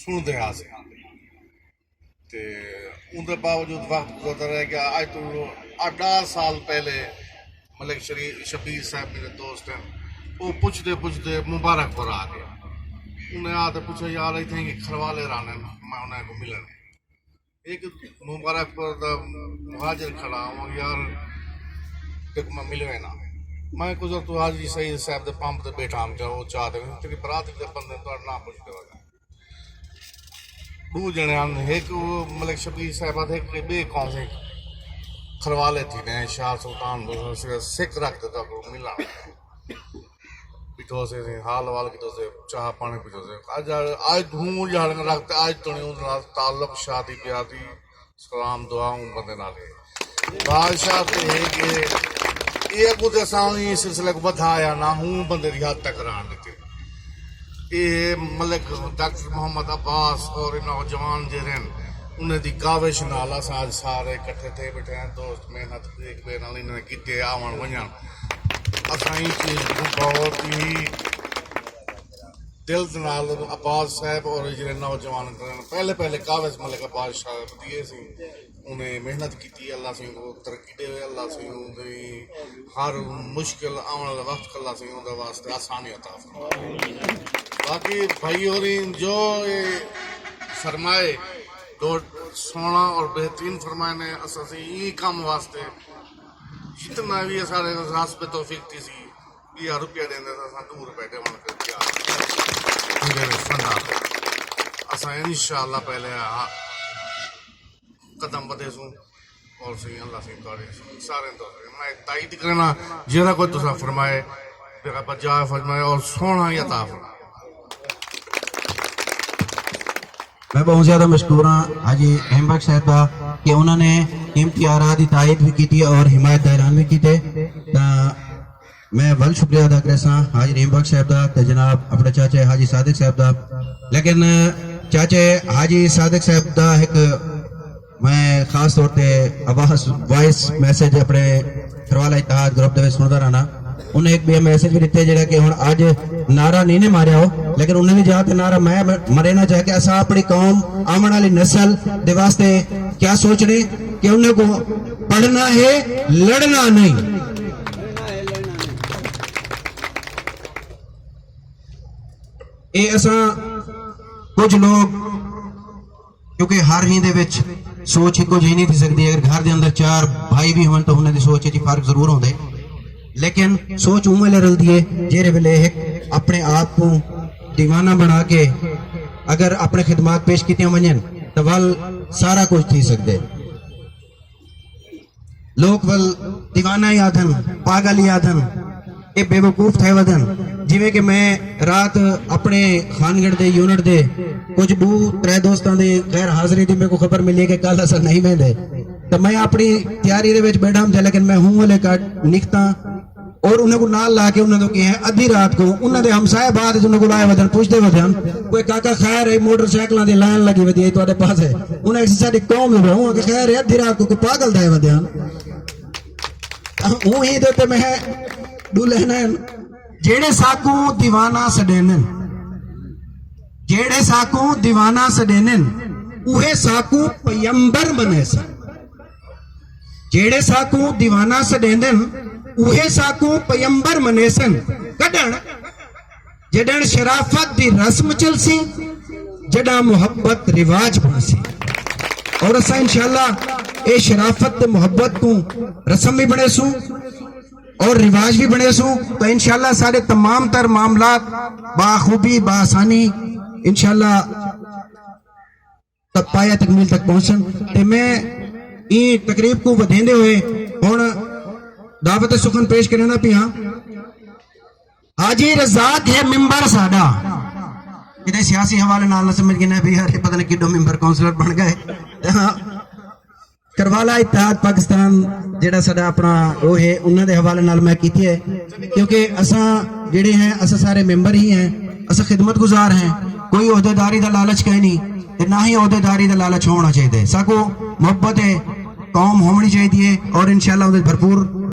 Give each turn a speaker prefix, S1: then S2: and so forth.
S1: سنتے آسے تے ان کے باوجود وقت گزرتا رہ گیا. آج تو 8 سال پہلے ملک شبیر صاحب میرے دوست ہیں, وہ پوچھتے مبارک پر آ گئے. انہیں آتے پوچھا یار اتنے کہ کھروالے رانے میں انہیں کو ملن ایک مبارک پر مہاجر کھڑا ہوں یار ایک میں ملوے نا میں گزر تو حاجی سعید صاحب دے پمپ تے بیٹھا ہم وہ چاہتے ہیں تیری برات دے بندے تو نہ پوچھتے ہو 2 جنے ہیں. ایک ملک شبیر صاحب ایک بے قوم سے کھروالے تھی نے شاہ سلطان سکھ رکھتے تو ملا پیٹھو سے حال وال کی تو سے چاہ پانی پیٹھو سے آج ہوں جہاں رکھتے آج تو نہیں تعلق شادی بیادی سلام دعاؤں بندے نہ لے بادشاہ تے ہے کہ یہ کچھ اساں سلسلے کو بدھایا نہ ہوں بندے دی حد تک رہن دیتے. یہ ملک ڈاکٹر محمد عباس اور نوجوان جہرن انہیں دی کاوش نال اساں آج سارے اکٹھے تھے بیٹھے ہیں دوست محنت ایک بے نال انہیں کیتے آون ونجن اساں یہ چیز کو بہت ہی دل نال عباس صاحب اور جڑے نوجوان پہلے کاوش ملک عباس صاحب دیے سی انہیں محنت کی اللہ سے ترقی دے اللہ سے ہر مشکل آنے والے وقت اللہ سے واسطے آسانی عطا فرمائے. باقی بھائی اور جو فرمائے جو سونا اور بہترین فرمائے نے اصل سے یہ کام واسطے جتنا بھی سارے راس پہ توفیق تھی سی 20 روپیہ دیں دے دور بیٹھے من کر دیا اصل انشاءاللہ پہلے قدم بدے سوں اور صحیح اللہ سے سارے تو میں تائید کرنا جہاں کوئی تصا فرمائے بجا فرمائے اور سونا ہی عطا فرمائے.
S2: میں بہت زیادہ مشکور ہوں حاجی رحیم بخش صاحب کا کہ انہوں نے قیمتی آراء کی تائید بھی کی تھی اور حمایت دائران بھی کیتے. میں ول شکریہ ادا کرساں حاجی رحیم بخش صاحب کا تے جناب اپنے چاچے حاجی صادق صاحب کا. لیکن چاچے حاجی صادق صاحب کا ایک میں خاص طور پہ آواز وائس میسج اپنے کھروالا اتحاد گروپ دے سنتا رہنا. انہیں ایک بھی میسج بھی دیتے جڑا کہ ہن اج نعرہ نہیں نے ماریا ہو لیکن انہیں بھی جہاں تے نعرہ میں مرنا چاہے کہ اساں اپنی قوم آمن والی نسل دے واسطے کیا سوچ رہے کہ انہیں کو پڑھنا ہے لڑنا نہیں. اے اساں کچھ لوگ کیونکہ ہر ہی دے وچ سوچ ہی کچھ ہی نہیں تھی سکتی. اگر گھر دے اندر 4 بھائی بھی ہون تو انہیں دی سوچ ہی فرق ضرور ہوندے لیکن سوچ اوہ ویلے رل دیے جیرے ویلے ایک اپنے آپ کو دیوانہ بنا کے اگر اپنے خدمات پیش کیتے ونجن تو ول سارا کچھ تھی سکتے. لوگ ول دیوانہ ہی آدھن پاگل ہی آدھن یہ بے وقوف تھے ودن جویں کہ میں رات اپنے خانگڑھ دے یونٹ دے کچھ 2-3 دوستاں دے غیر حاضری دی میں کو خبر ملی کہ کل اصل نہیں میں دے تو میں اپنی تیاری دے وچ بیٹھا ہوں لیکن میں ہوں والے کٹ نکتا اور انہیں کو نال لا کے انہیں تو کہ ہیں ادھی رات کو انہیں دے ہمسائے بعد انہیں کو لائے ودن پوچھتے ودن کوئی کاکا خیر ہے موٹر سائیکلوں دی لائن لگی ودی ہے تو آدھے پاس ہے انہیں ایسی ساری قوم میں ہوں کہ خیر ہے ادھی رات کو کوئی پاگل دائے ودن ہوں ہی دیتے میں ڈولہنن جیڑے ساکوں دیوانہ سڈینن جیڑے ساکوں دیوانہ سڈینن اوہے ساکوں پیمبر بنے سن. جیڑے ساکوں دیوانہ سڈینن اوہے ساکوں پیمبر بنے سن. کڈن جڈن شرافت دی رسم چل سی جڈا محبت رواج بن سی اور اسا انشاءاللہ اے شرافت محبت کو رسم بھی بنے سوں اور رواج بھی بنے سوں تو انشاءاللہ سارے تمام تر معاملات باخوبی بآسانی انشاءاللہ تک پایا تکمیل تک پہنچن. تے میں این تقریب کو ودھیندے ہوئے ہن دعوت سخن پیش کرنا پیا. حاجی رزاق ہے ممبر ساڈا کدے سیاسی حوالے نال نہ سمجھ گئے بھی یار پتہ نہیں کڈو ممبر کونسلر بن گئے. کروالا اتحاد پاکستان جڑا ساڈا اپنا وہ ہے انہاں دے حوالے نال میں کیتی ہے کیونکہ اساں جڑے ہیں اساں سارے ممبر ہی ہیں اساں خدمت گزار ہیں کوئی عہدیداری دا لالچ کہیں نہیں تے نہ ہی عہدیداری دا لالچ ہونا چاہیے. ساکو محبت ہے قوم ہونی چاہیے اور انشاءاللہ بھرپور